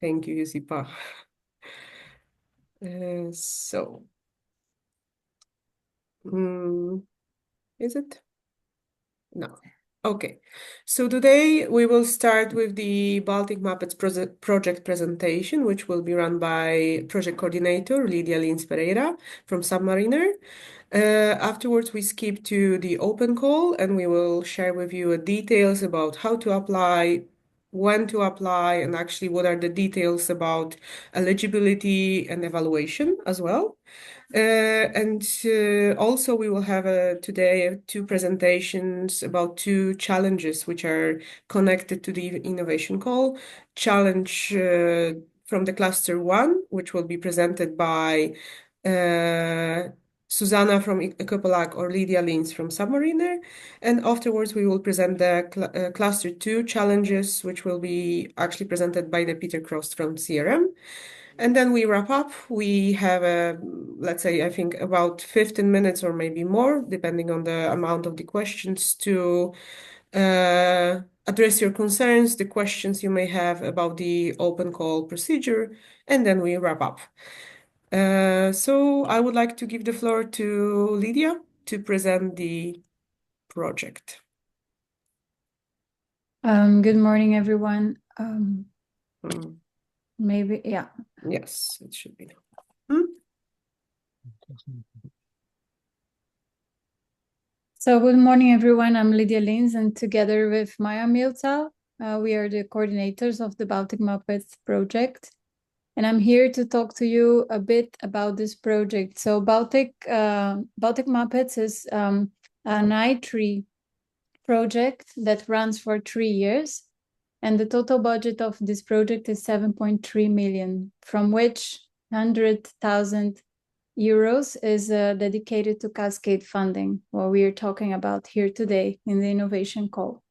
Thank you, Josipa. So, is it? No. Okay. So today we will start with the Baltic MUPPETS project presentation, which will be run by project coordinator Lydia Lins Pereira from Submariner. Afterwards, we skip to the open call and we will share with you details about how to apply, when to apply, and actually what are the details about eligibility and evaluation as well. And also we will have today two presentations about two challenges which are connected to the innovation call. Challenge from the cluster 1, which will be presented by Susanna from Ecopolag or Lydia Lins from Submariner. And afterwards, we will present the cluster 2 challenges, which will be actually presented by the Peter Cross from CRM. And then we wrap up. We have, let's say, I think about 15 minutes or maybe more, depending on the amount of the questions to address your concerns, the questions you may have about the open call procedure, and then we wrap up. So I would like to give the floor to Lydia to present the project. Good morning, everyone. Maybe, yeah. Yes, it should be now. So good morning, everyone. I'm Lydia Lins, and together with Maya Milta, we are the coordinators of the Baltic MUPPETS project. And I'm here to talk to you a bit about this project. So Baltic MUPPETS is an I3 project that runs for 3 years. And the total budget of this project is 7.3 million, from which 100,000 euros is dedicated to cascade funding, what we are talking about here today in the innovation call.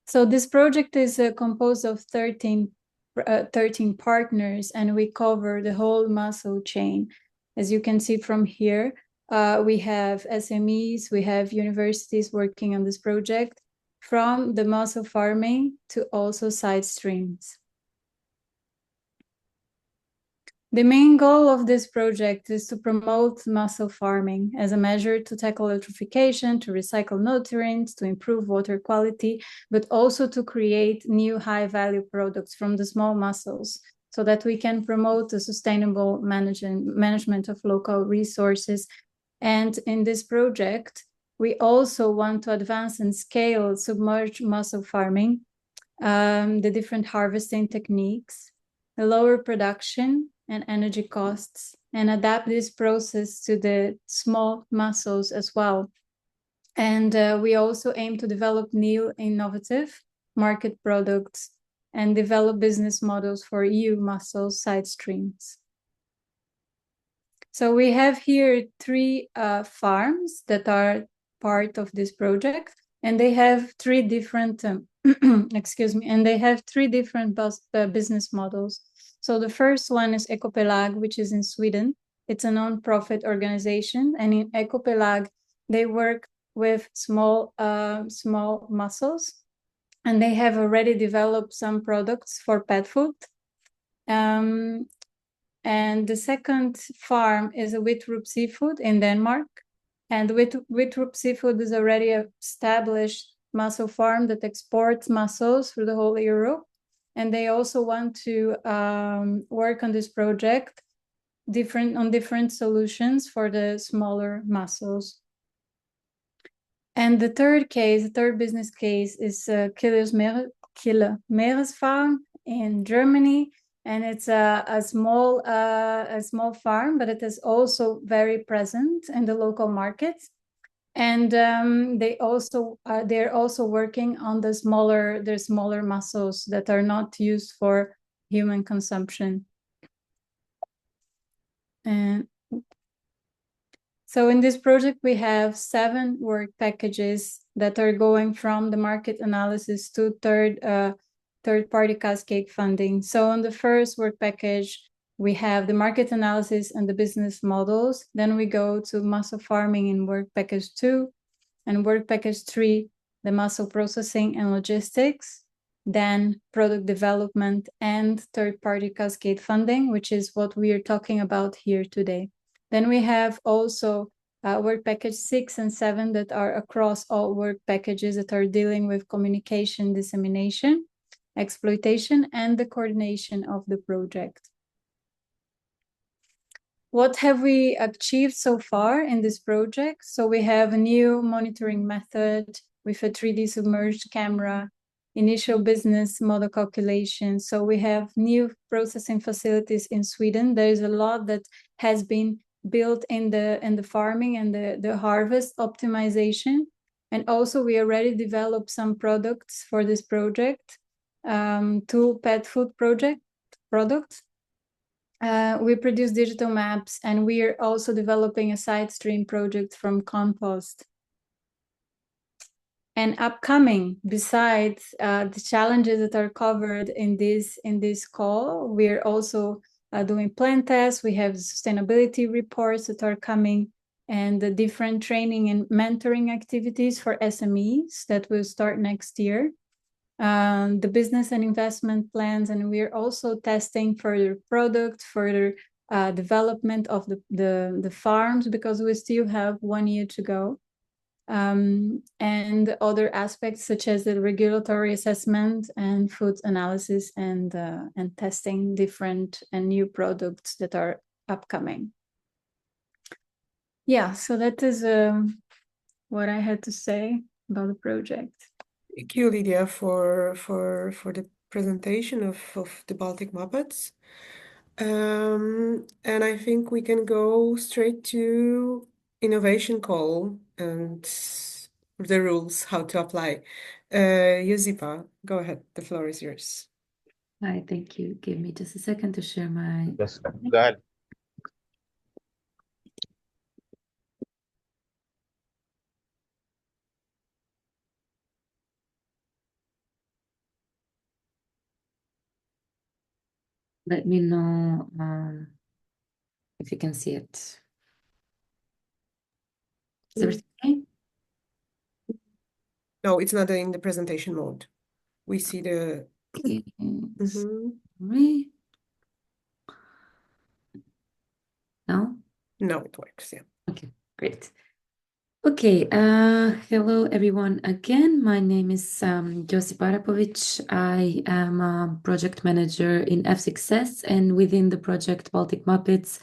So this project is composed of 13 partners, and we cover the whole muscle chain. As you can see from here, we have SMEs, we have universities working on this project, from the muscle farming to also side streams. The main goal of this project is to promote mussel farming as a measure to tackle eutrophication, to recycle nutrients, to improve water quality, but also to create new high-value products from the small mussels so that we can promote the sustainable management of local resources. And in this project, we also want to advance and scale submerged mussel farming, the different harvesting techniques, the lower production and energy costs, and adapt this process to the small mussels as well. And we also aim to develop new innovative market products and develop business models for EU mussel side streams. So we have here 3 farms that are part of this project, and they have 3 different, excuse me, and they have 3 different business models. So the first one is Ecopelag, which is in Sweden. It's a non-profit organization, and in Ecopelag, they work with small mussels, and they have already developed some products for pet food. And the second farm is a Wittrup Seafood in Denmark. And Wittrup Seafood is already an established mussel farm that exports mussels through the whole Europe. And they also want to work on this project on different solutions for the smaller mussels. And the third business case is Kille Meeresfarm in Germany. And it's a small farm, but it is also very present in the local markets. And they're also working on the smaller mussels that are not used for human consumption. And so in this project, we have 7 work packages that are going from the market analysis to third-party cascade funding. So on the first work package, we have the market analysis and the business models. Then we go to mussel farming in work package 2, and work package 3, the mussel processing and logistics. then product development and third-party cascade funding, which is what we are talking about here today. Then we have also work package 6 and 7 that are across all work packages that are dealing with communication, dissemination, exploitation, and the coordination of the project. What have we achieved so far in this project? So we have a new monitoring method with a 3D submerged camera, initial business model calculation. So we have new processing facilities in Sweden. There is a lot that has been built in the farming and the harvest optimization. And also we already developed some products for this project, two pet food products. We produce digital maps, and we are also developing a side stream project from compost. And upcoming, besides the challenges that are covered in this call, we are also doing plant tests. We have sustainability reports that are coming, and the different training and mentoring activities for SMEs that will start next year. The business and investment plans, and we're also testing further product, further development of the farms, because we still have 1 year to go. And other aspects such as the regulatory assessment and food analysis and testing different and new products that are upcoming. Yeah, so that is what I had to say about the project. Thank you, Lydia, for the presentation of the Baltic Muppets. And I think we can go straight to innovation call and the rules, how to apply. Josipa, go ahead. The floor is yours. Hi, thank you. Give me just a second to share my... Yes, go ahead. Let me know if you can see it. Is everything okay? No, it's not in the presentation mode. We see the... Okay. Mhm. Sorry. No? No, it works, yeah. Okay, great. Okay, hello everyone again. My name is Josip Arapovic. I am a project manager in F6S, and within the project Baltic Muppets,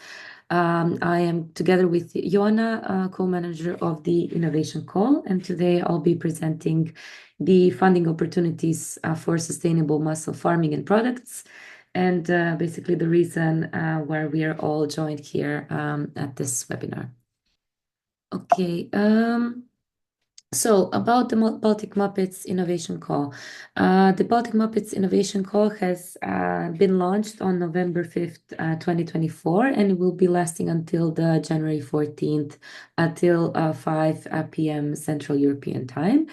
I am together with Joanna, co-manager of the Innovation Call, and today I'll be presenting the funding opportunities for sustainable mussel farming and products, and basically the reason where we are all joined here at this webinar. Okay, so about the Baltic Muppets Innovation Call. The Baltic Muppets Innovation Call has been launched on November 5th, 2024, and it will be lasting until the January 14th, until 5 p.m. Central European Time.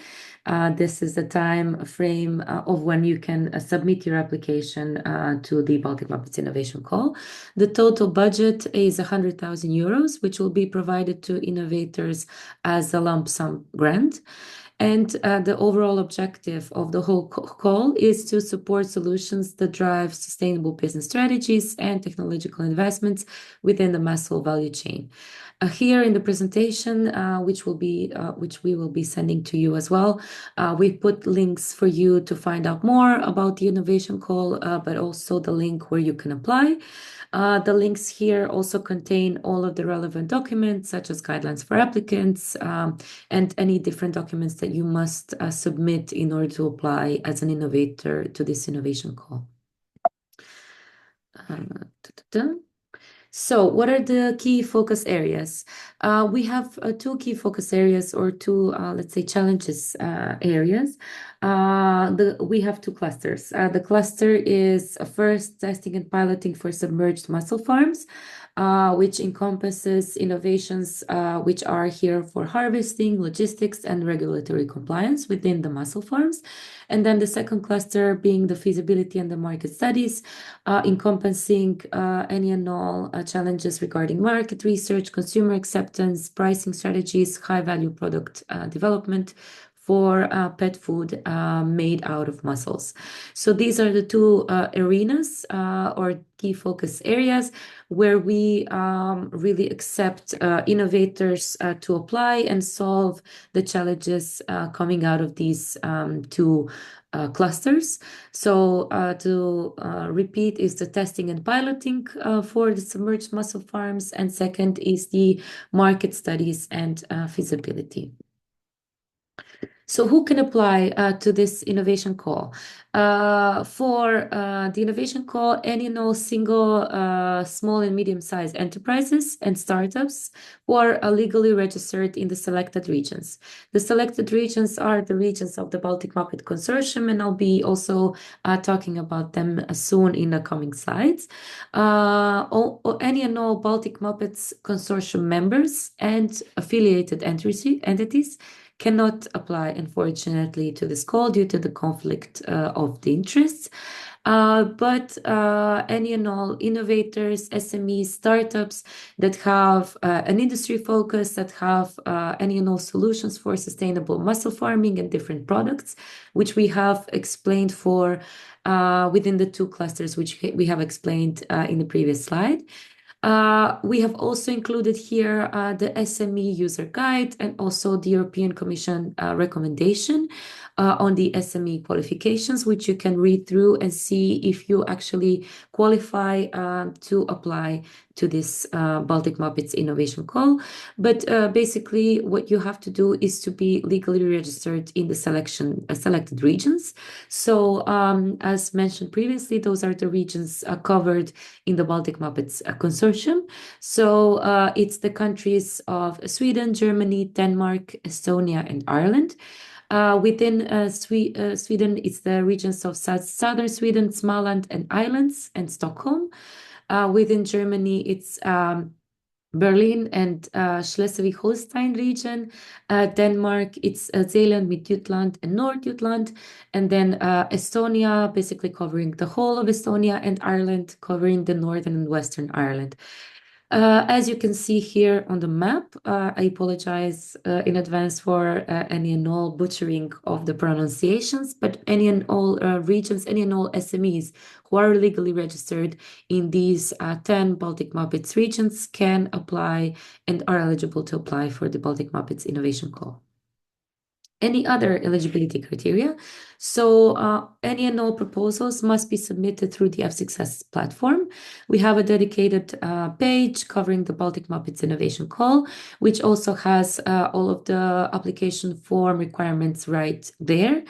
This is the time frame of when you can submit your application to the Baltic Muppets Innovation Call. The total budget is 100,000 euros, which will be provided to innovators as a lump sum grant. And the overall objective of the whole call is to support solutions that drive sustainable business strategies and technological investments within the mussel value chain. Here in the presentation, which we will be sending to you as well, we've put links for you to find out more about the innovation call, but also the link where you can apply. The links here also contain all of the relevant documents, such as guidelines for applicants, and any different documents that you must submit in order to apply as an innovator to this innovation call. So what are the key focus areas? We have two key focus areas, or two, let's say, challenges areas. We have two clusters. The cluster is first testing and piloting for submerged mussel farms, which encompasses innovations which are here for harvesting, logistics, and regulatory compliance within the mussel farms. And then the second cluster being the feasibility and the market studies, encompassing any and all challenges regarding market research, consumer acceptance, pricing strategies, high-value product development for pet food made out of mussels. So these are the two arenas or key focus areas where we really accept innovators to apply and solve the challenges coming out of these two clusters. So to repeat is the testing and piloting for the submerged mussel farms, and second is the market studies and feasibility. So who can apply to this innovation call? For the innovation call, any and all single small and medium-sized enterprises and startups who are legally registered in the selected regions. The selected regions are the regions of the Baltic Muppet Consortium, and I'll be also talking about them soon in the coming slides. Any and all Baltic Muppets Consortium members and affiliated entities cannot apply, unfortunately, to this call due to the conflict of the interests. But any and all innovators, SMEs, startups that have an industry focus, that have any and all solutions for sustainable mussel farming and different products, which we have explained for within the two clusters, which we have explained in the previous slide. We have also included here the SME user guide and also the European Commission recommendation on the SME qualifications, which you can read through and see if you actually qualify to apply to this Baltic Muppets Innovation Call. But basically, what you have to do is to be legally registered in the selected regions. So as mentioned previously, those are the regions covered in the Baltic Muppets Consortium. So it's the countries of Sweden, Germany, Denmark, Estonia, and Ireland. Within Sweden, it's the regions of southern Sweden, Småland and Islands, and Stockholm. Within Germany, it's Berlin and Schleswig-Holstein region. Denmark, it's Zeeland, Midtjylland, and Nordjylland. And then Estonia, basically covering the whole of Estonia, and Ireland, covering the northern and western Ireland. As you can see here on the map, I apologize in advance for any and all butchering of the pronunciations, but any and all regions, any and all SMEs who are legally registered in these 10 Baltic Muppets regions can apply and are eligible to apply for the Baltic Muppets Innovation Call. Any other eligibility criteria? So any and all proposals must be submitted through the F6S platform. We have a dedicated page covering the Baltic Muppets Innovation Call, which also has all of the application form requirements right there.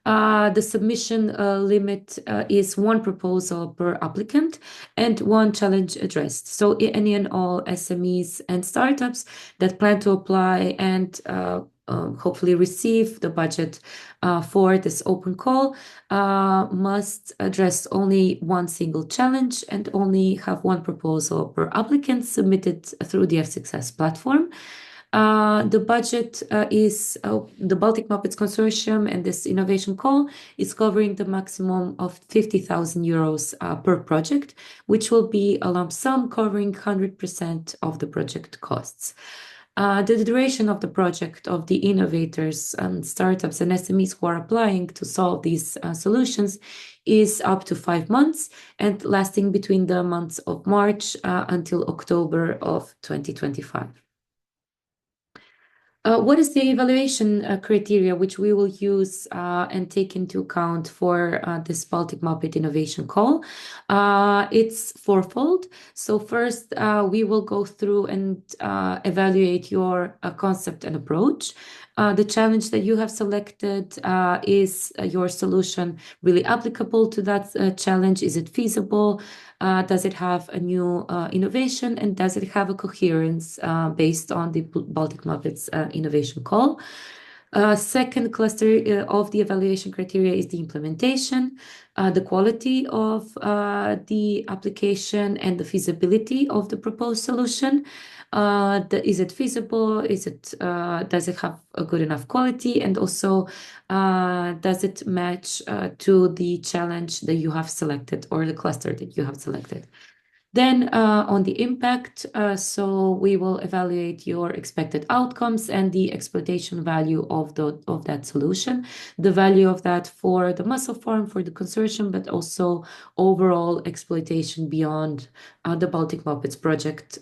The submission limit is one proposal per applicant and one challenge addressed. So any and all SMEs and startups that plan to apply and hopefully receive the budget for this open call must address only one single challenge and only have one proposal per applicant submitted through the F6S platform. The budget is the Baltic Muppets Consortium, and this innovation call is covering the maximum of 50,000 euros per project, which will be a lump sum covering 100% of the project costs. The duration of the project of the innovators and startups and SMEs who are applying to solve these solutions is up to 5 months and lasting between the months of March until October of 2025. What is the evaluation criteria which we will use and take into account for this Baltic Muppet Innovation Call? It's fourfold. So first, we will go through and evaluate your concept and approach. The challenge that you have selected, is your solution really applicable to that challenge? Is it feasible? Does it have a new innovation, and does it have a coherence based on the Baltic Muppets Innovation Call? Second cluster of the evaluation criteria is the implementation, the quality of the application, and the feasibility of the proposed solution. Is it feasible? Does it have a good enough quality? And also, does it match to the challenge that you have selected or the cluster that you have selected? Then on the impact, so we will evaluate your expected outcomes and the exploitation value of that solution, the value of that for the muscle farm, for the consortium, but also overall exploitation beyond the Baltic MUPPETS project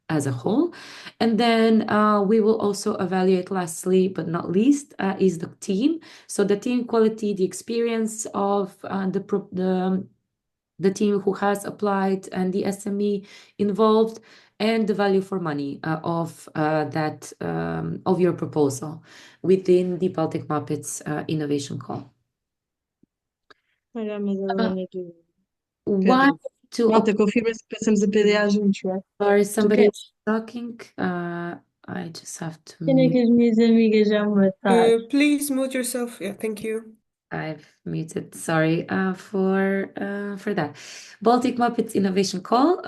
as a whole. And then we will also evaluate, lastly but not least, is the team. So the team quality, the experience of the team who has applied and the SME involved, and the value for money of your proposal within the Baltic Markets Innovation Call. Why to Malta, confirma-se que passamos a PDA juntos, não é? Sorry, somebody queres? is talking. I just have to Quem é que as minhas amigas já me mataram? Please mute yourself. Yeah, thank you. I've muted. Sorry for that. Baltic Muppets Innovation Call.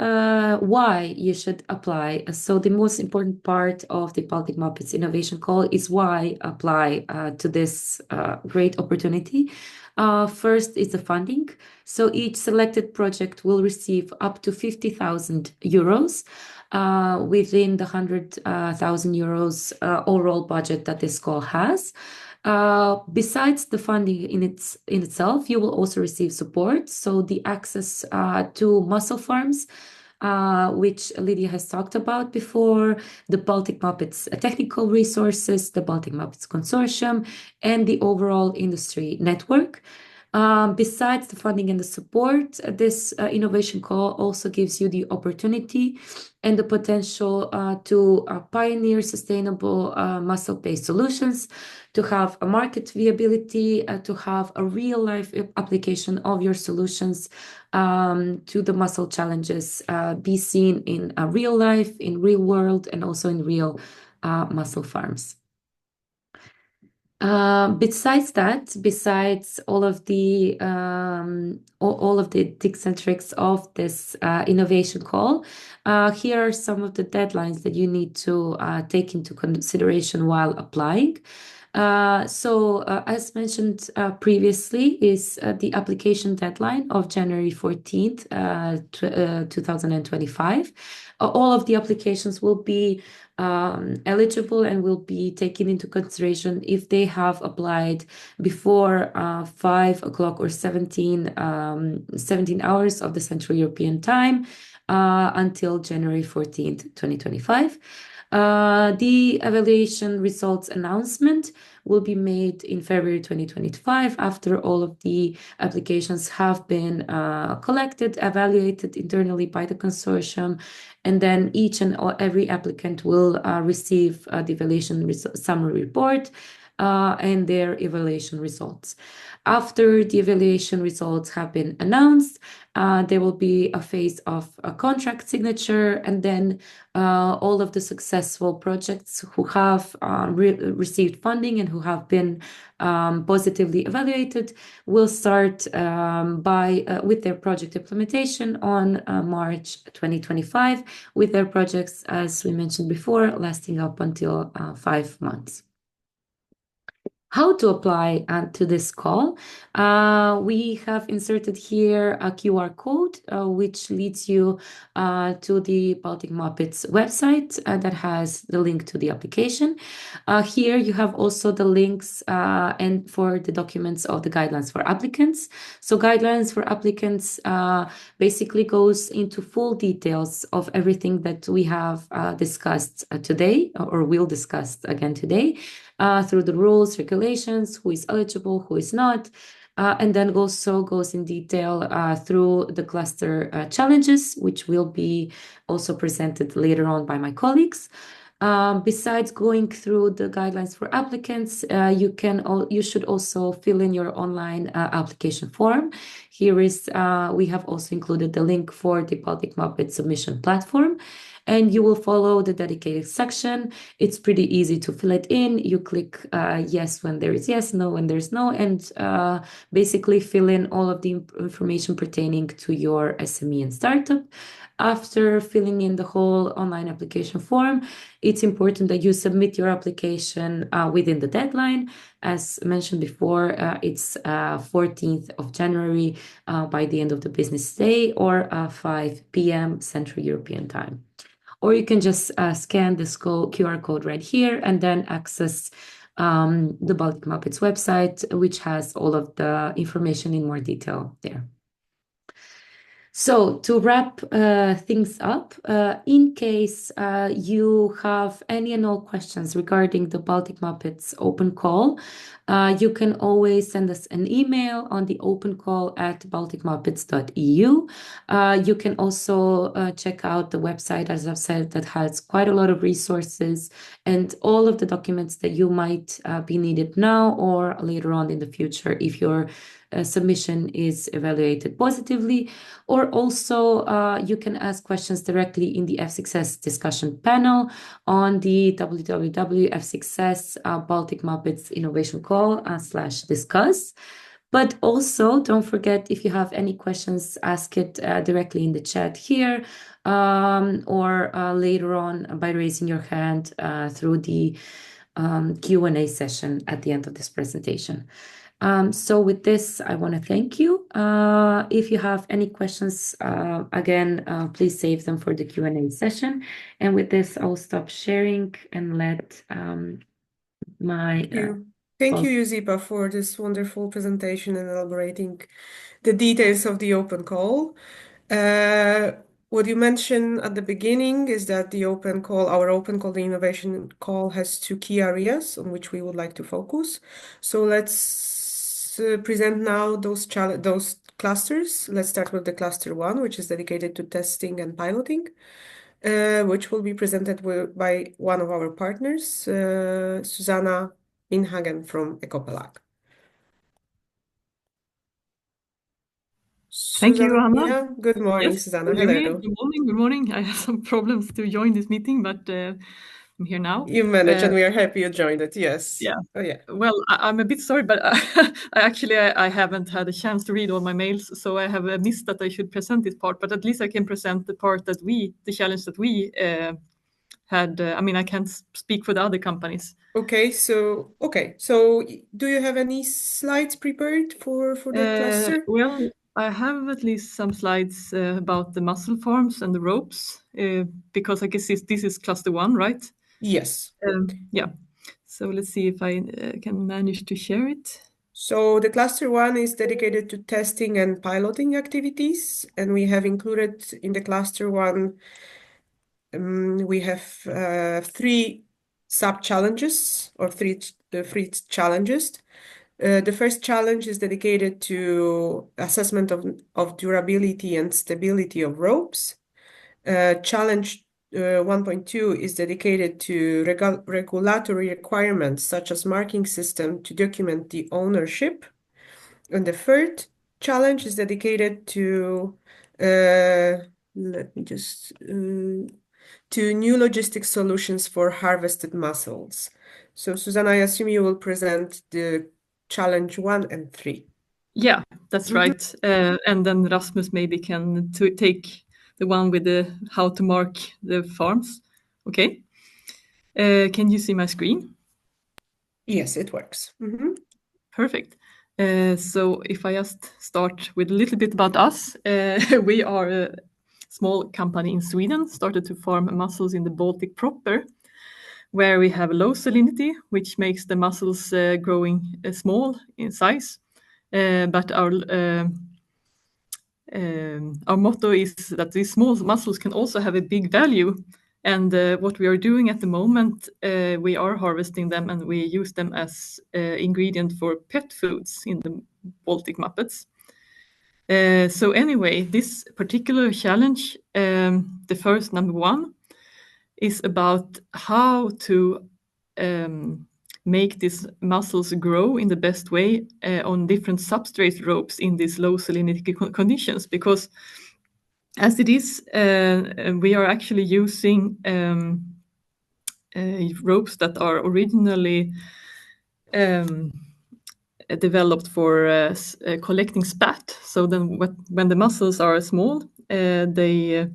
Why you should apply. So the most important part of the Baltic Muppets Innovation Call is why apply to this great opportunity. First is the funding. So each selected project will receive up to 50,000 euros within the 100,000 euros overall budget that this call has. Besides the funding in itself, you will also receive support. So the access to muscle farms, which Lydia has talked about before, the Baltic Muppets technical resources, the Baltic Muppets Consortium, and the overall industry network. Besides the funding and the support, this innovation call also gives you the opportunity and the potential to pioneer sustainable muscle-based solutions, to have a market viability, to have a real-life application of your solutions to the muscle challenges, be seen in real life, in real world, and also in real muscle farms. Besides all of the tips and tricks of this innovation call, here are some of the deadlines that you need to take into consideration while applying. As mentioned previously, is the application deadline of January 14th, 2025. All of the applications will be eligible and will be taken into consideration if they have applied before 5 o'clock or 17 hours of the Central European Time until January 14th, 2025. The evaluation results announcement will be made in February 2025 after all of the applications have been collected, evaluated internally by the consortium, and then each and every applicant will receive the evaluation summary report and their evaluation results. After the evaluation results have been announced, there will be a phase of a contract signature, and then all of the successful projects who have received funding and who have been positively evaluated will start with their project implementation on March 2025, with their projects, as we mentioned before, lasting up until 5 months. How to apply to this call? We have inserted here a QR code, which leads you to the Baltic Muppets website that has the link to the application. Here you have also the links and for the documents of the guidelines for applicants. So guidelines for applicants basically goes into full details of everything that we have discussed today, or will discuss again today. Through the rules, regulations, who is eligible, who is not, and then also goes in detail through the cluster challenges, which will be also presented later on by my colleagues. Besides going through the guidelines for applicants, you should also fill in your online application form. Here we have also included the link for the Baltic Muppet submission platform, and you will follow the dedicated section. It's pretty easy to fill it in. You click yes when there is yes, no when there's no, and basically fill in all of the information pertaining to your SME and startup. after filling in the whole online application form, it's important that you submit your application within the deadline. As mentioned before, it's 14th of January by the end of the business day, or 5 p.m. Central European Time. Or you can just scan this QR code right here and then access the Baltic Muppets website, which has all of the information in more detail there. So to wrap things up, in case you have any and all questions regarding the Baltic Muppets open call, you can always send us an email on the open call at balticmuppets.eu. You can also check out the website, as I've said, that has quite a lot of resources and all of the documents that you might be needed now or later on in the future if your submission is evaluated positively. Or also you can ask questions directly in the F6S discussion panel on the www.f6s Baltic Muppets Innovation Call /discuss. But also don't forget, if you have any questions, ask it directly in the chat here or later on by raising your hand through the Q&A session at the end of this presentation. So with this, I want to thank you. If you have any questions, again, please save them for the Q&A session. And with this, I'll stop sharing and let my... Thank you, Josipa, for this wonderful presentation and elaborating the details of the open call. What you mentioned at the beginning is that the open call, our open call, the innovation call, has two key areas on which we would like to focus. So let's present now those clusters. Let's start with the cluster 1, which is dedicated to testing and piloting, which will be presented by one of our partners, Susanna Inhagen from Ecopelag. Thank you, Anna. Yeah, good morning, Yes, Susanna. hello. Hello. Good morning. Good morning. I had some problems to join this meeting, but I'm here now. You managed, and we are happy you joined it. Yes. Yeah. Oh, yeah. Well, I'm a bit sorry, but I haven't had a chance to read all my mails, so I have missed that I should present this part. But at least I can present the part that the challenge that we had. I mean, I can't speak for the other companies. Okay. So do you have any slides prepared for the cluster? Well, I have at least some slides about the muscle forms and the ropes, because I guess this is cluster 1, right? Yes. Yeah. So let's see if I can manage to share it. So the cluster 1 is dedicated to testing and piloting activities, and we have included in the cluster 1, we have 3 sub-challenges or three challenges. The first challenge is dedicated to assessment of durability and stability of ropes. Challenge 1.2 is dedicated to regulatory requirements such as marking system to document the ownership. And the third challenge is dedicated to to new logistic solutions for harvested mussels. So, Susanna, I assume you will present the challenge 1 and 3. Yeah, that's right. And then Rasmus maybe can take the one with the how to mark the farms. Okay. Can you see my screen? Yes, it works. Perfect. So if I just start with a little bit about us, we are a small company in Sweden, started to farm mussels in the Baltic proper, where we have low salinity, which makes the mussels growing small in size. But our motto is that these small mussels can also have a big value. And what we are doing at the moment, we are harvesting them and we use them as ingredient for pet foods in the Baltic Muppets. So anyway, this particular challenge, the first number 1, is about how to make these mussels grow in the best way on different substrate ropes in these low salinity conditions. Because as it is, we are actually using ropes that are originally developed for collecting spat. So then when the mussels are small, they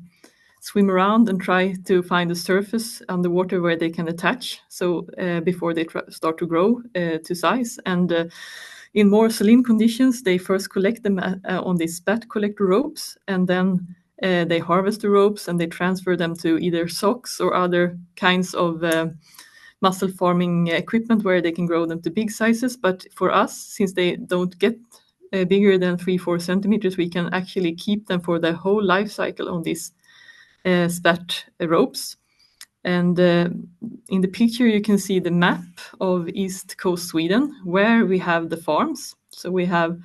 swim around and try to find a surface underwater where they can attach. So before they start to grow to size. And in more saline conditions, they first collect them on these spat collector ropes, and then they harvest the ropes and they transfer them to either socks or other kinds of mussel farming equipment where they can grow them to big sizes. But for us, since they don't get bigger than 3-4 centimeters, we can actually keep them for the whole life cycle on these spat ropes. And in the picture, you can see the map of East Coast Sweden, where we have the farms. So we have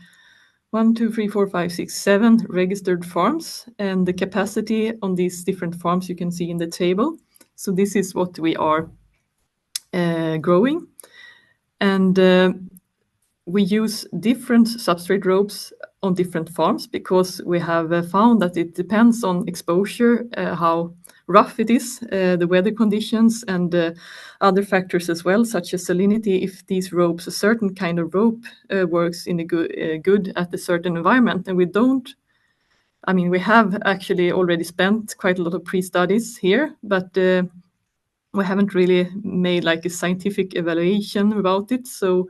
1, 2, 3, 4, 5, 6, 7 registered farms, and the capacity on these different farms you can see in the table. So this is what we are growing. And we use different substrate ropes on different farms because we have found that it depends on exposure, how rough it is, the weather conditions, and other factors as well, such as salinity. If these ropes, a certain kind of rope, works in a good at a certain environment, and we don't. I mean, we have actually already spent quite a lot of pre-studies here, but we haven't really made like a scientific evaluation about it. So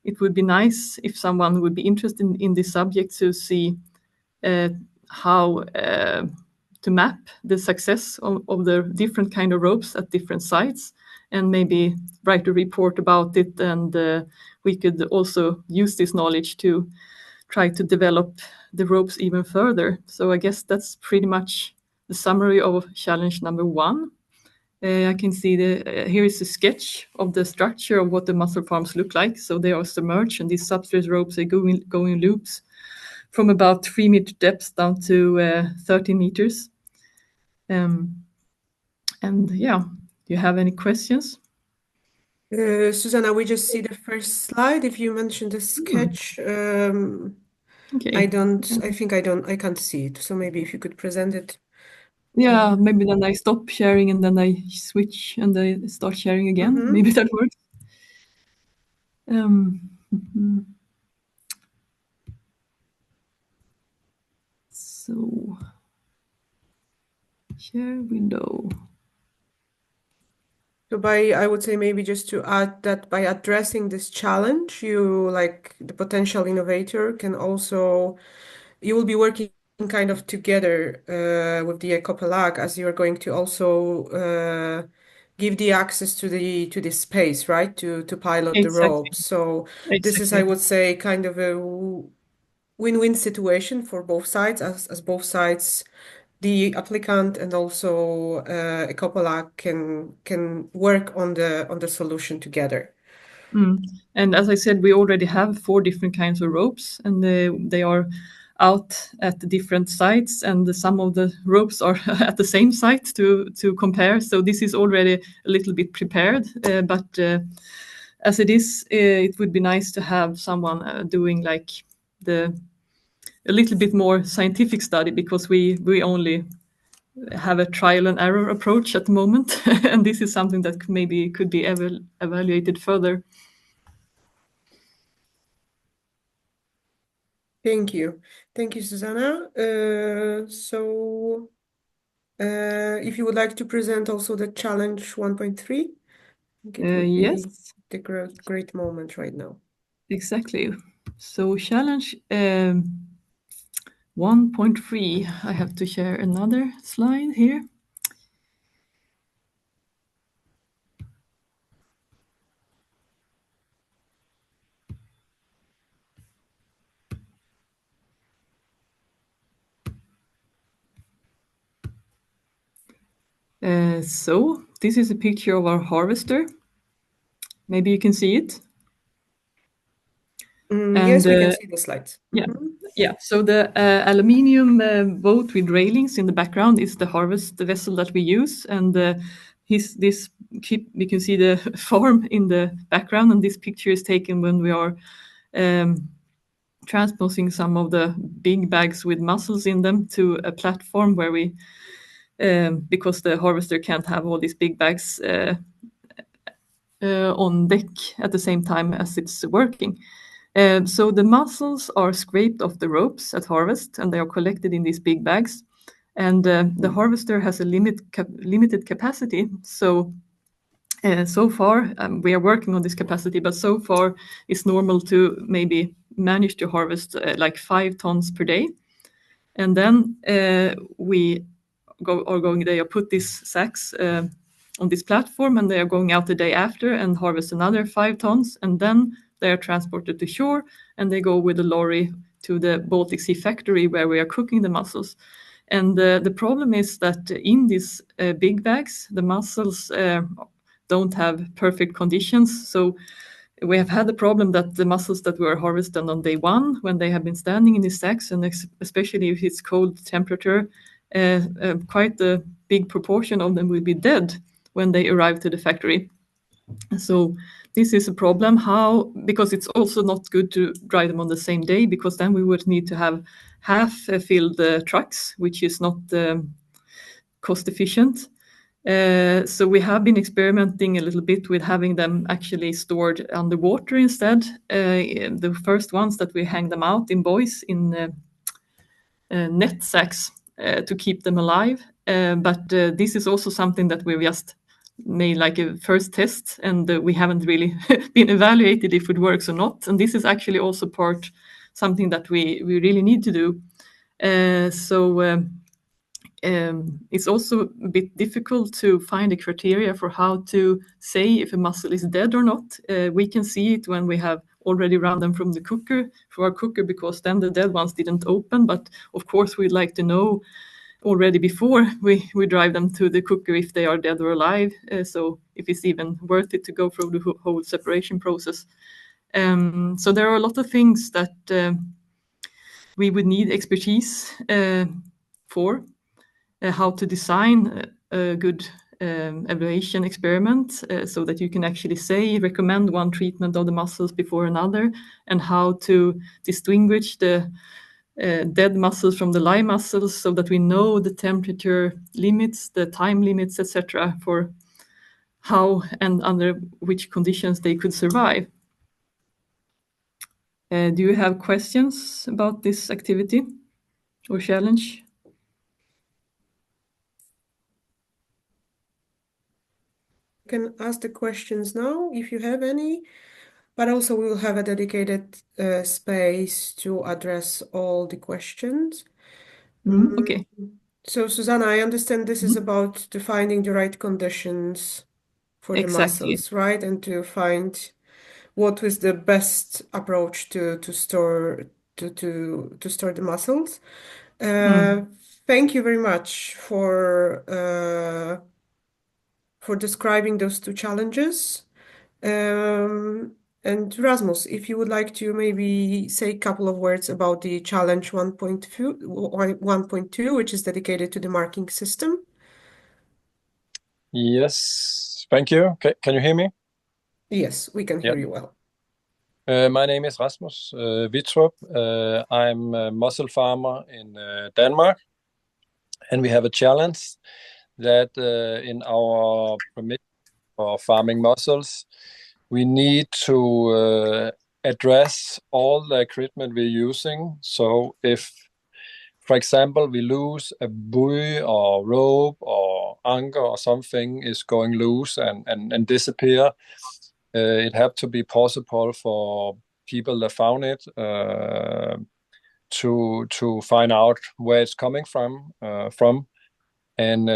it would be nice if someone would be interested in this subject to see how to map the success of the different kind of ropes at different sites, and maybe write a report about it. And we could also use this knowledge to try to develop the ropes even further. So I guess that's pretty much the summary of challenge number 1. I can see here is a sketch of the structure of what the mussel farms look like. So they are submerged, and these substrate ropes are going loops from about 3-meter depth down to 13 meters. And yeah, do you have any questions? Susanna, we just see the first slide. If you mentioned the sketch, Okay. I can't see it. So maybe if you could present it. Yeah, maybe then I stop sharing and then I switch and I start sharing again. Maybe that works. So, share window. So I would say maybe just to add that by addressing this challenge, you, like the potential innovator, you will be working kind of together with the Ecopelag, as you're going to also give the access to this space, right? To pilot the Exactly. ropes. So this is, Exactly. I would say, kind of a win-win situation for both sides, as both sides, the applicant and also Ecopelag, can work on the solution together. And as I said, we already have 4 different kinds of ropes, and they are out at the different sites, and some of the ropes are at the same site to compare. So this is already a little bit prepared, but as it is, it would be nice to have someone doing like a little bit more scientific study, because we only have a trial and error approach at the moment, and this is something that maybe could be evaluated further. Thank you. Thank you, Susanna. If you would like to present also the challenge 1.3, I think it would be Yes, the great moment right now. exactly. So challenge 1.3, I have to share another slide here. So this is a picture of our harvester. Maybe you can see it. Yes, we can see the slides. Yeah, yeah. So the aluminium boat with railings in the background is the harvest vessel that we use, and we can see the farm in the background, and this picture is taken when we are transposing some of the big bags with mussels in them to a platform where we, because the harvester can't have all these big bags on deck at the same time as it's working. So the mussels are scraped off the ropes at harvest, and they are collected in these big bags. And the harvester has a limited capacity. So so far, we are working on this capacity, but so far it's normal to maybe manage to harvest like 5 tons per day. And then they are put these sacks on this platform, and they are going out the day after and harvest another 5 tons, and then they are transported to shore, and they go with a lorry to the Baltic Sea factory where we are cooking the mussels. And the problem is that in these big bags, the mussels don't have perfect conditions. So we have had the problem that the mussels that were harvested on day one, when they have been standing in the sacks, and especially if it's cold temperature, quite a big proportion of them will be dead when they arrive to the factory. So this is a problem. How? Because it's also not good to dry them on the same day, because then we would need to have half filled trucks, which is not cost efficient. So we have been experimenting a little bit with having them actually stored underwater instead. The first ones that we hang them out in buoys in net sacks to keep them alive. But this is also something that we've just made like a first test, and we haven't really been evaluated if it works or not. And this is actually also something that we really need to do. It's also a bit difficult to find a criteria for how to say if a mussel is dead or not. We can see it when we have already run them from our cooker, because then the dead ones didn't open. But of course, we'd like to know already before we drive them to the cooker if they are dead or alive. So if it's even worth it to go through the whole separation process. So there are a lot of things that we would need expertise for. How to design a good evaluation experiment so that you can actually recommend one treatment of the mussels before another, and how to distinguish the dead mussels from the live mussels, so that we know the temperature limits, the time limits, etc., for how and under which conditions they could survive. Do you have questions about this activity or challenge? Can ask the questions now if you have any, but also we will have a dedicated space to address all the questions. Okay. So Susanna, I understand this is about defining the right conditions for the Exactly. mussels, right? And to find what was the best approach to store the mussels. Thank you very much for describing those two challenges. And Rasmus, if you would like to maybe say a couple of words about the challenge 1.2, which is dedicated to the marking system. Yes, thank you. Can you hear me? Yes, we can hear you well. My name is Rasmus Wittrup. I'm a mussel farmer in Denmark, and we have a challenge that in our permit for farming mussels, we need to address all the equipment we're using. So if, for example, we lose a buoy or rope or anchor or something is going loose and disappear, it have to be possible for people that found it to find out where it's coming from. And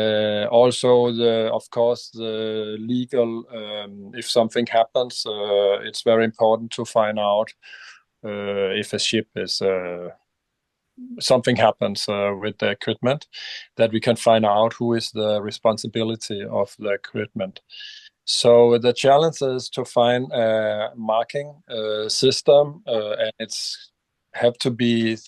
also, of course, the legal, if something happens, it's very important to find out if a ship is, something happens with the equipment, that we can find out who is the responsibility of the equipment. So the challenge is to find a marking system, and it's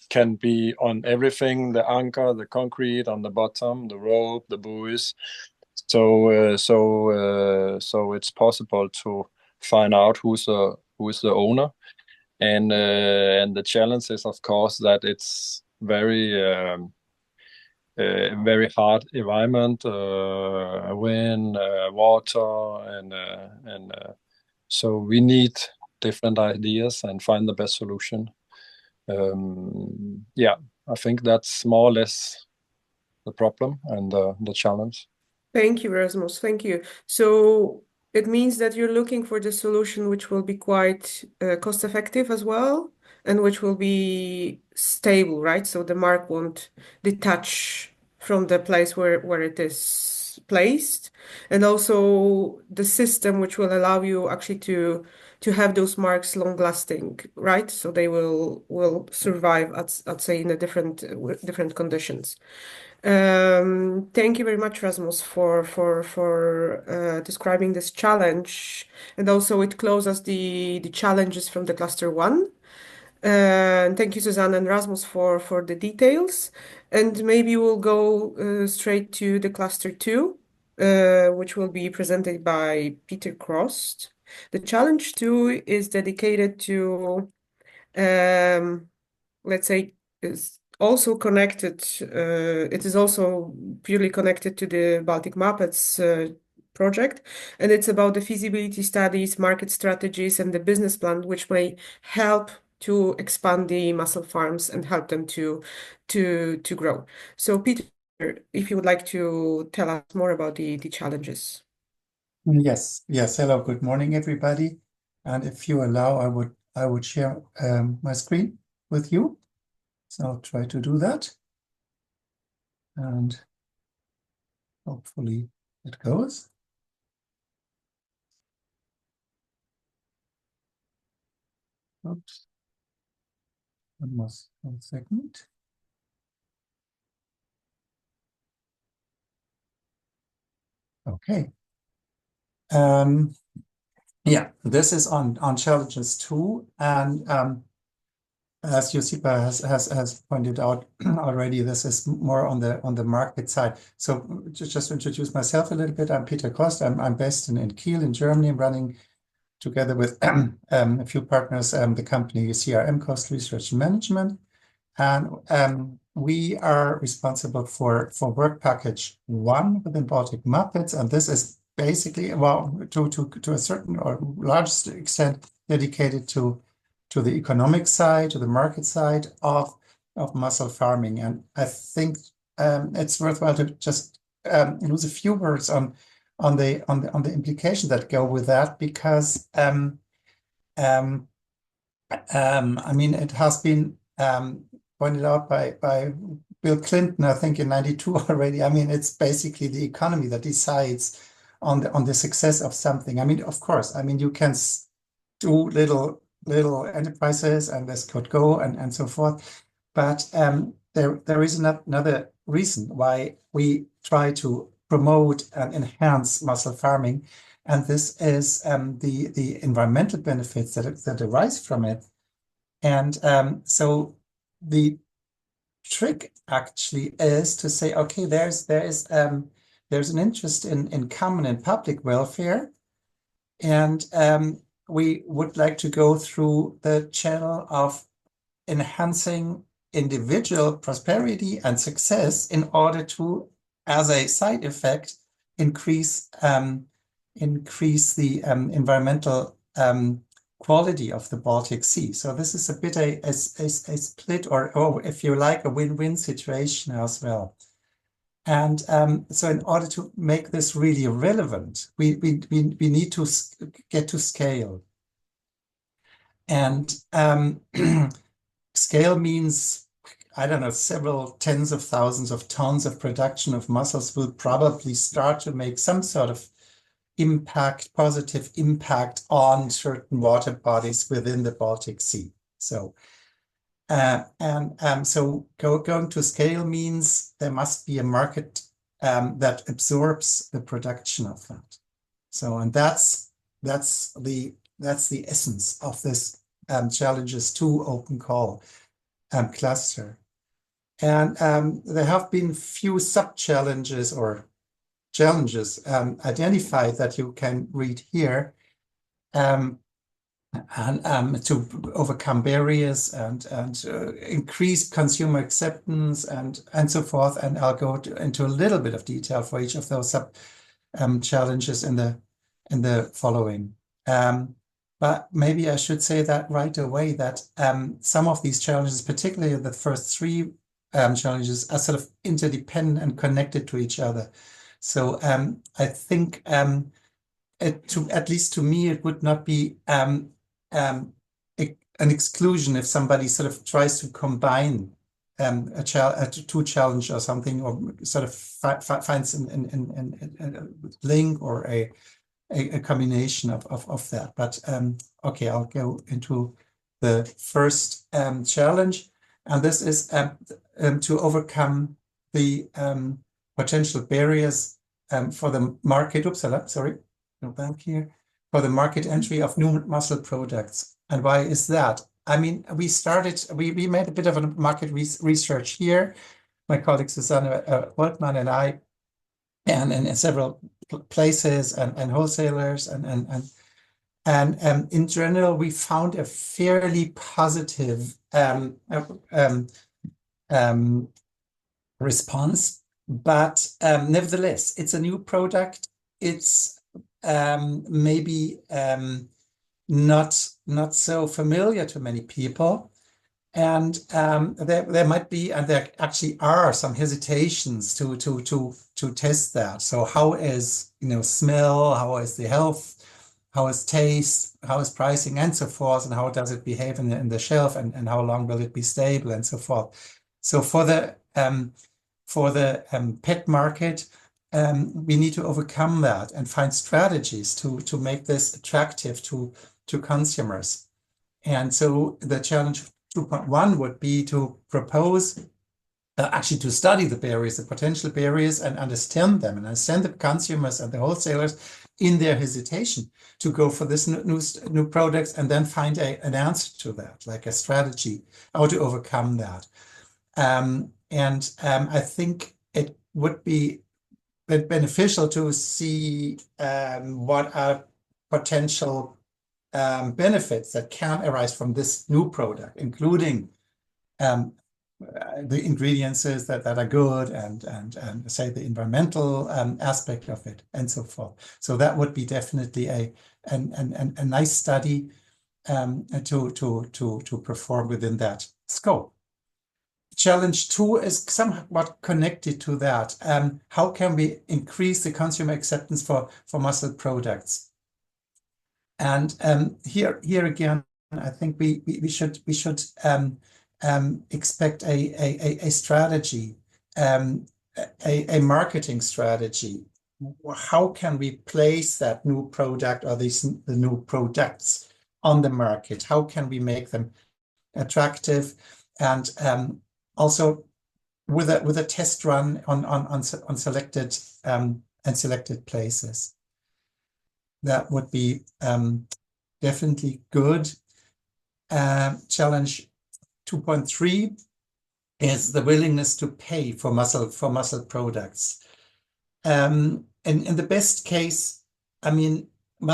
can be on everything: the anchor, the concrete on the bottom, the rope, the buoys. So it's possible to find out who is the owner, and the challenge is, of course, that it's very hard environment, wind, water, and so we need different ideas and find the best solution. I think that's more or less the problem and the challenge. Thank you, Rasmus. Thank you. So it means that you're looking for the solution which will be quite cost effective as well, and which will be stable, right? So the mark won't detach from the place where it is placed, and also the system which will allow you actually to have those marks long lasting, right? So they will survive at say in a different conditions. Thank you very much, Rasmus, for describing this challenge, and also it closes the challenges from the cluster one. Thank you, Susanne and Rasmus, for the details. And maybe we'll go straight to the cluster two, which will be presented by Peter Crost. The challenge two is dedicated to let's say, is also connected. It is also purely connected to the Baltic MUPPETS project, and it's about the feasibility studies, market strategies, and the business plan, which may help to expand the mussel farms and help them to grow. So, Peter, if you would like to tell us more about the challenges. Yes. Hello, good morning, everybody. And if you allow, I would share my screen with you. So I'll try to do that. And hopefully it goes. Oops. One second. Okay. Yeah, this is on challenges 2, and as Josipa has pointed out already, this is more on the market side. So just to introduce myself a little bit, I'm Peter Kost. I'm based in Kiel in Germany. I'm running together with a few partners the company CRM, Cost Research and Management, and we are responsible for work package 1 within Baltic MUPPETS, and this is basically, well, to a certain or large extent dedicated to the economic side, to the market side of mussel farming. And I think it's worthwhile to just use a few words on the implications that go with that, because I mean, it has been pointed out by Bill Clinton, I think in '92 already. I mean, it's basically the economy that decides on the success of something. I mean, of course, I mean, you can do little enterprises, and this could go and so forth. But there is another reason why we try to promote and enhance mussel farming, and this is the environmental benefits that arise from it. And so the trick actually is to say, okay, there's an interest in common and public welfare, and we would like to go through the channel of enhancing individual prosperity and success in order to, as a side effect, increase the environmental quality of the Baltic Sea. So this is a bit a split, or if you like, a win-win situation as well. And so in order to make this really relevant, we need to get to scale. And scale means, I don't know, several tens of thousands of tons of production of mussels will probably start to make some sort of positive impact on certain water bodies within the Baltic Sea. So so going to scale means there must be a market that absorbs the production of that. So, and that's the essence of this Challenges 2 open call cluster. And there have been few sub-challenges or challenges identified that you can read here. And to overcome barriers and increase consumer acceptance and so forth. And I'll go into a little bit of detail for each of those sub challenges in the following. But maybe I should say that right away that some of these challenges, particularly the first 3, challenges are sort of interdependent and connected to each other. So I think at least to me, it would not be an exclusion if somebody sort of tries to combine a two challenge or something, or sort of finds a link or a combination of that. But okay, I'll go into the first challenge, and this is to overcome the potential barriers for the market. Oops, sorry, go back here. For the market entry of new muscle products. And why is that? I mean, we made a bit of a market research here, my colleague Susanne Woltmann and I, and in several places and wholesalers and in general, we found a fairly positive response. But nevertheless, it's a new product. It's maybe not so familiar to many people. And there might be, and there actually are some hesitations to test that. So how is, smell, how is the health, how is taste, how is pricing, and so forth, and how does it behave in the shelf, and how long will it be stable, and so forth. So for the pet market, we need to overcome that and find strategies to make this attractive to consumers. And so the challenge 2.1 would be to propose, actually to study the barriers, the potential barriers, and understand them, and understand the consumers and the wholesalers in their hesitation to go for this new products, and then find an answer to that, like a strategy, how to overcome that. I think it would be beneficial to see what are potential benefits that can arise from this new product, including the ingredients that are good, and say the environmental aspect of it, and so forth. So that would be definitely a nice study to perform within that scope. Challenge 2 is somewhat connected to that. How can we increase the consumer acceptance for muscle products? And here again, I think we should expect a strategy, a marketing strategy. How can we place that new product or the new products on the market? How can we make them attractive? And also with a test run on selected selected places. That would be definitely good. Challenge 2.3 is the willingness to pay for muscle products. In the best case, I mean, in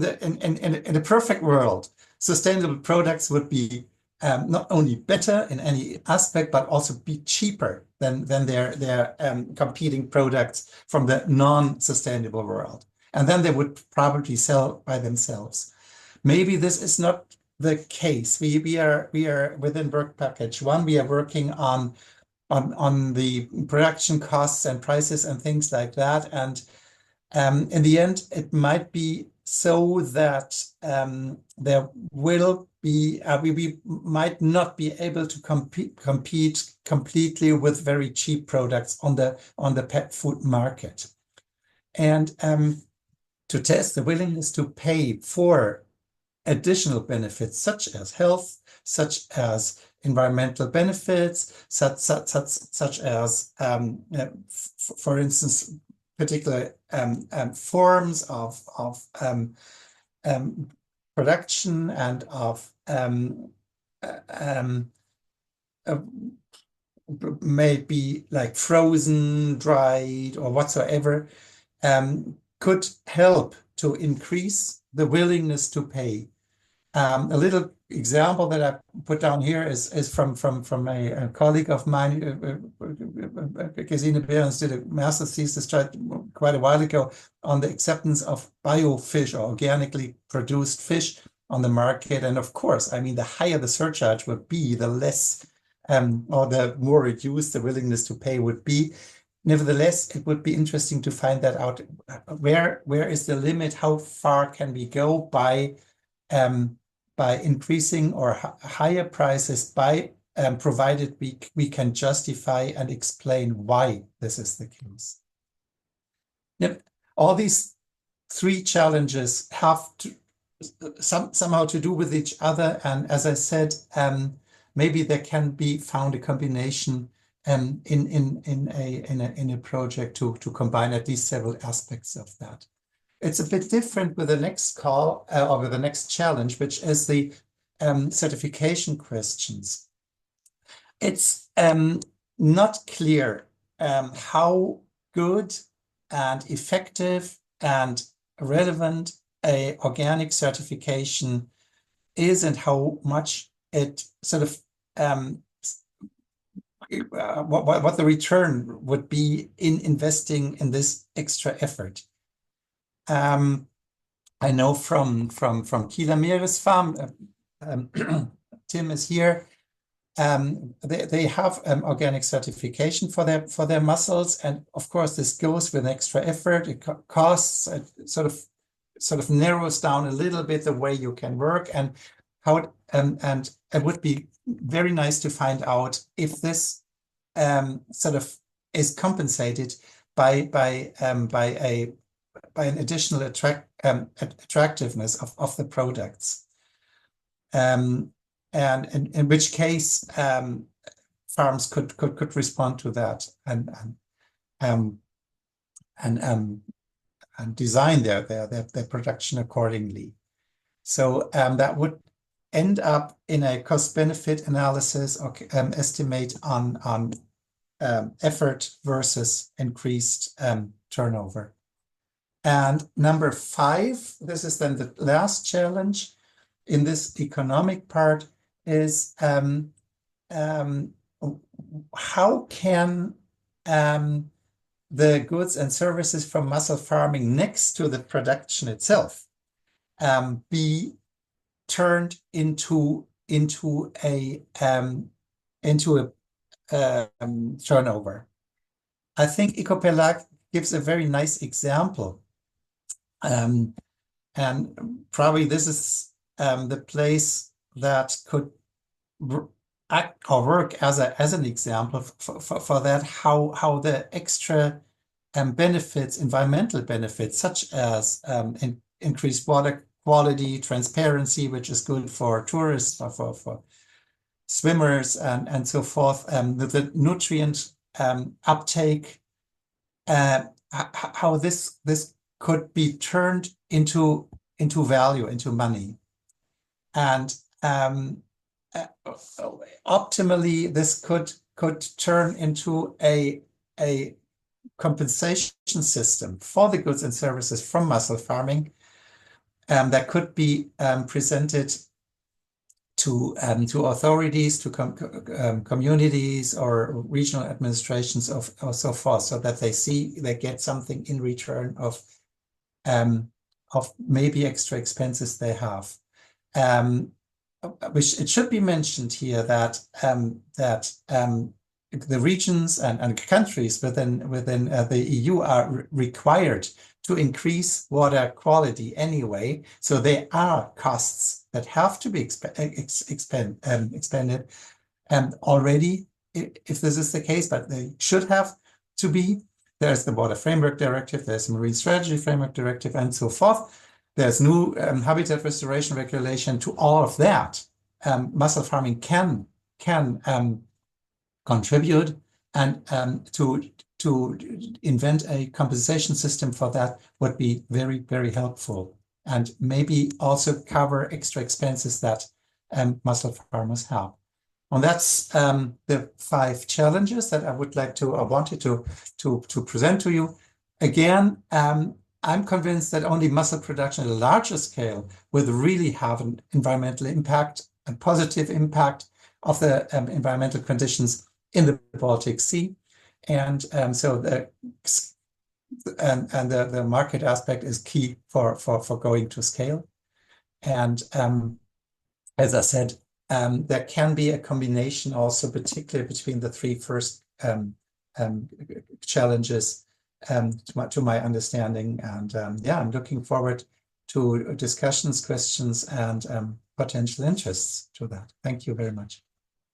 the perfect world, sustainable products would be not only better in any aspect, but also be cheaper than their competing products from the non-sustainable world. And then they would probably sell by themselves. Maybe this is not the case. We are within Work Package 1, we are working on the production costs and prices and things like that. And in the end, it might be so that there will be we might not be able to compete completely with very cheap products on the pet food market. And to test the willingness to pay for additional benefits, such as health, such as environmental benefits, such as, for instance, particular forms of production and of maybe like frozen, dried, or whatsoever, could help to increase the willingness to pay. A little example that I put down here is from a colleague of mine, Gesine Behrens, did a master's thesis quite a while ago on the acceptance of biofish or organically produced fish on the market. And of course, I mean, the higher the surcharge would be, the less or the more reduced the willingness to pay would be. Nevertheless, it would be interesting to find that out. Where is the limit? How far can we go by increasing or higher prices provided we can justify and explain why this is the case. Yep. All these three challenges have to somehow to do with each other, and as I said, maybe there can be found a combination in a project to combine at least several aspects of that. It's a bit different with the next call or with the next challenge, which is the certification questions. It's not clear how good and effective and relevant a organic certification is and how much it sort of what the return would be in investing in this extra effort. I know from Kieler Meeresfarm, Tim is here. They have organic certification for their mussels, and of course this goes with extra effort. It costs, it sort of narrows down a little bit the way you can work, and how and it would be very nice to find out if this sort of is compensated by an additional attractiveness of the products. And in which case farms could respond to that and design their production accordingly. So that would end up in a cost-benefit analysis or estimate on effort versus increased turnover. And number 5, this is then the last challenge in this economic part, is how can the goods and services from mussel farming next to the production itself be turned into a turnover. I think Ecopelag gives a very nice example, and probably this is the place that could act or work as an example for that, how the extra benefits, environmental benefits, such as increased water quality, transparency, which is good for tourists or for swimmers and so forth, the nutrient uptake, how this could be turned into value, into money. And optimally, this could turn into a compensation system for the goods and services from mussel farming that could be presented to authorities, to communities or regional administrations or so forth, so that they get something in return of maybe extra expenses they have. Which it should be mentioned here that the regions and countries within the EU are required to increase water quality anyway. So there are costs that have to be expended already, if this is the case, but they should have to be. There's the Water Framework Directive, there's the Marine Strategy Framework Directive, and so forth. There's new habitat restoration regulation. To all of that, mussel farming can contribute, and to invent a compensation system for that would be very, very helpful, and maybe also cover extra expenses that mussel farmers have. And that's the 5 challenges that I would like to, or wanted to present to you. Again, I'm convinced that only mussel production at a larger scale will really have an environmental impact, a positive impact of the environmental conditions in the Baltic Sea. And so the market aspect is key for going to scale. And as I said, there can be a combination also, particularly between the three first challenges, to my understanding. And yeah, I'm looking forward to discussions, questions, and potential interests to that. Thank you very much.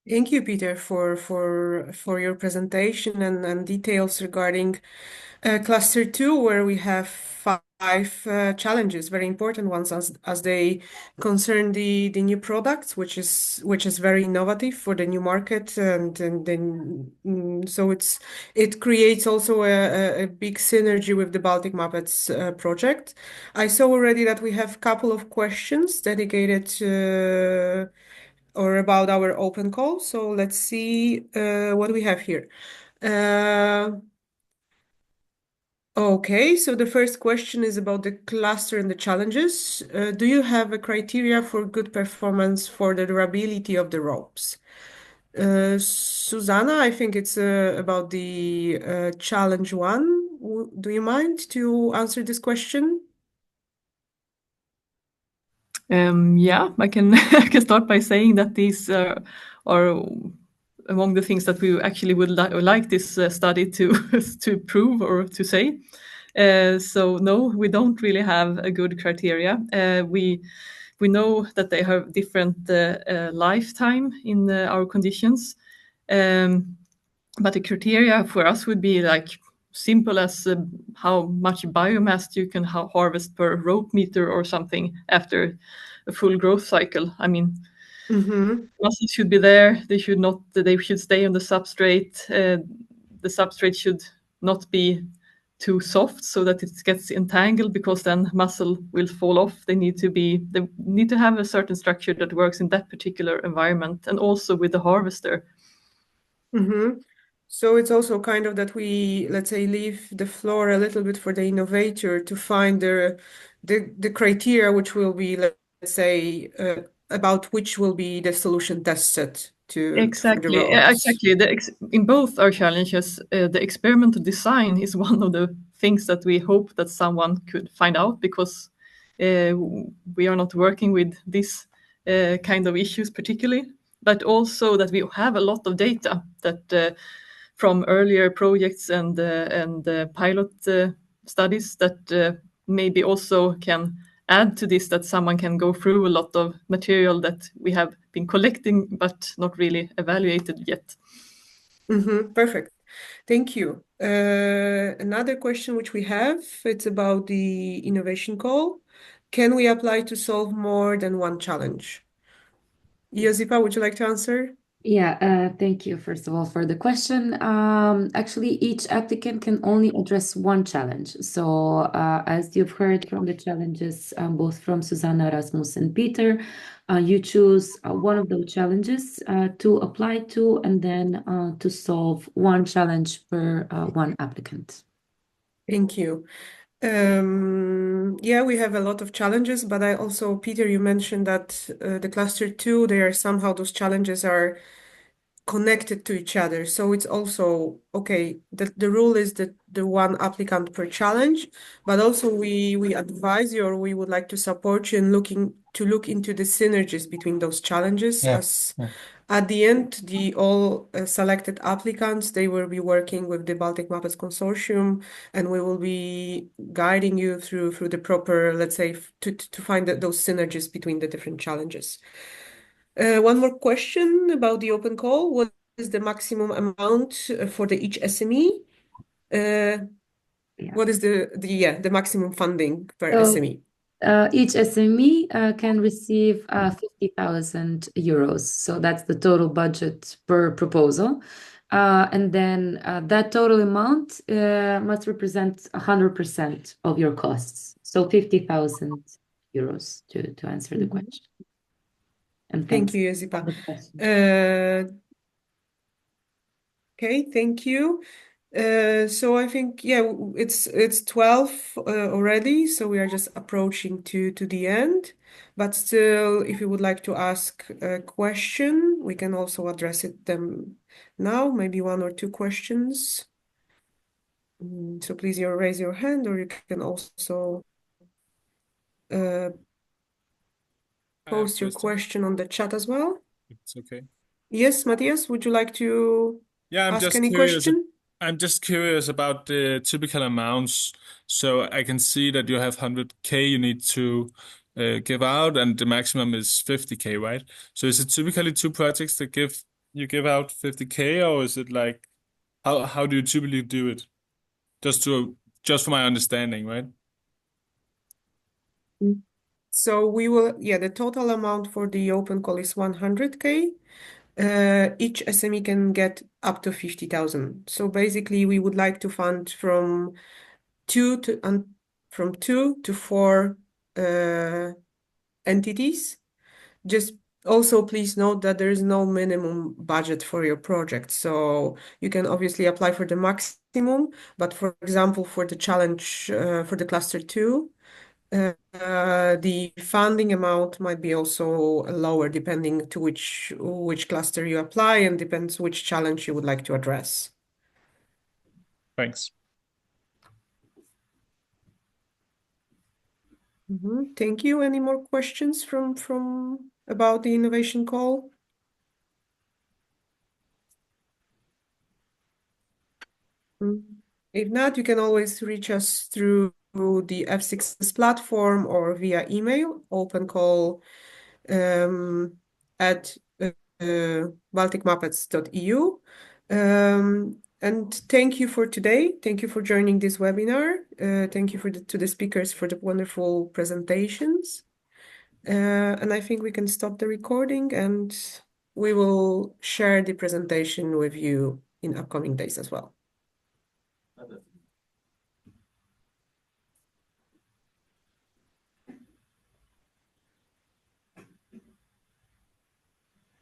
Thank you, Peter, for your presentation and details regarding cluster 2, where we have five challenges, very important ones, as they concern the new products, which is very innovative for the new market, and then so it creates also a big synergy with the Baltic MUPPETS project. I saw already that we have a couple of questions dedicated or about our open call. So let's see what we have here. Okay, so the first question is about the cluster and the challenges. Do you have a criteria for good performance for the durability of the ropes? Susanna, I think it's about the challenge 1. Do you mind to answer this question? Yeah, I can I can start by saying that these are among the things that we actually would like this study to to prove or to say. So no, we don't really have a good criteria. We know that they have different lifetime in our conditions, but the criteria for us would be like simple as how much biomass you can harvest per rope meter or something after a full growth cycle. I mean, muscles should be there. They should not. They should stay on the substrate. The substrate should not be too soft so that it gets entangled, because then muscle will fall off. They need to have a certain structure that works in that particular environment, and also with the harvester. So it's also kind of that we, let's say, leave the floor a little bit for the innovator to find the criteria, which will be, let's say, about which will be the solution tested for the Exactly, ropes. exactly. In both our challenges, the experimental design is one of the things that we hope that someone could find out, because we are not working with this kind of issues particularly, but also that we have a lot of data that from earlier projects and pilot studies that maybe also can add to this, that someone can go through a lot of material that we have been collecting but not really evaluated yet. Perfect. Thank you. Another question which we have, it's about the innovation call. Can we apply to solve more than one challenge? Josipa, would you like to answer? Yeah, thank you, first of all, for the question. Actually, each applicant can only address one challenge. So, as you've heard from the challenges, both from Susanna, Rasmus, and Peter, you choose one of those challenges to apply to, and then to solve one challenge per one applicant. Thank you. Yeah, we have a lot of challenges, but I also, Peter, you mentioned that the cluster 2, those challenges are connected to each other. So it's also, okay, the rule is that the one applicant per challenge, but also we advise you, or we would like to support you in look into the synergies between those challenges, as at the end, all selected applicants, they will be working with the Baltic MUPPETS Consortium, and we will be guiding you through the proper, let's say, to find those synergies between the different challenges. One more question about the open call. What is the maximum amount for each SME? What is the maximum funding per SME? Each SME can receive 50,000 euros. So that's the total budget per proposal. And then that total amount must represent 100% of your costs. So 50,000 euros to answer the question. And Thank you, Josipa. Okay, thank you. So I think, yeah, it's 12 already, so we are just approaching to the end. But still, if you would like to ask a question, we can also address them now, maybe one or two questions. So please raise your hand, or you can also post your question on the chat as well. It's okay. Yes, Matthias, would you like to Yeah, ask any question? I'm just curious about the typical amounts. So I can see that you have 100K you need to give out, and the maximum is 50K, right? So is it typically two projects that give out 50K, or is it like how do you typically do it? Just for my understanding, right? So the total amount for the open call is 100K. Each SME can get up to 50,000. So basically, we would like to fund from two to four entities. Just also please note that there is no minimum budget for your project. So you can obviously apply for the maximum, but for example, for the challenge for the cluster two, the funding amount might be also lower depending to which cluster you apply and depends which challenge you would like to address. Thanks. Thank you. Any more questions from about the innovation call? If not, you can always reach us through the F6 platform or via email, open call at balticmuppets.eu. And thank you for today. Thank you for joining this webinar. Thank you to the speakers for the wonderful presentations. And I think we can stop the recording and we will share the presentation with you in upcoming days as well.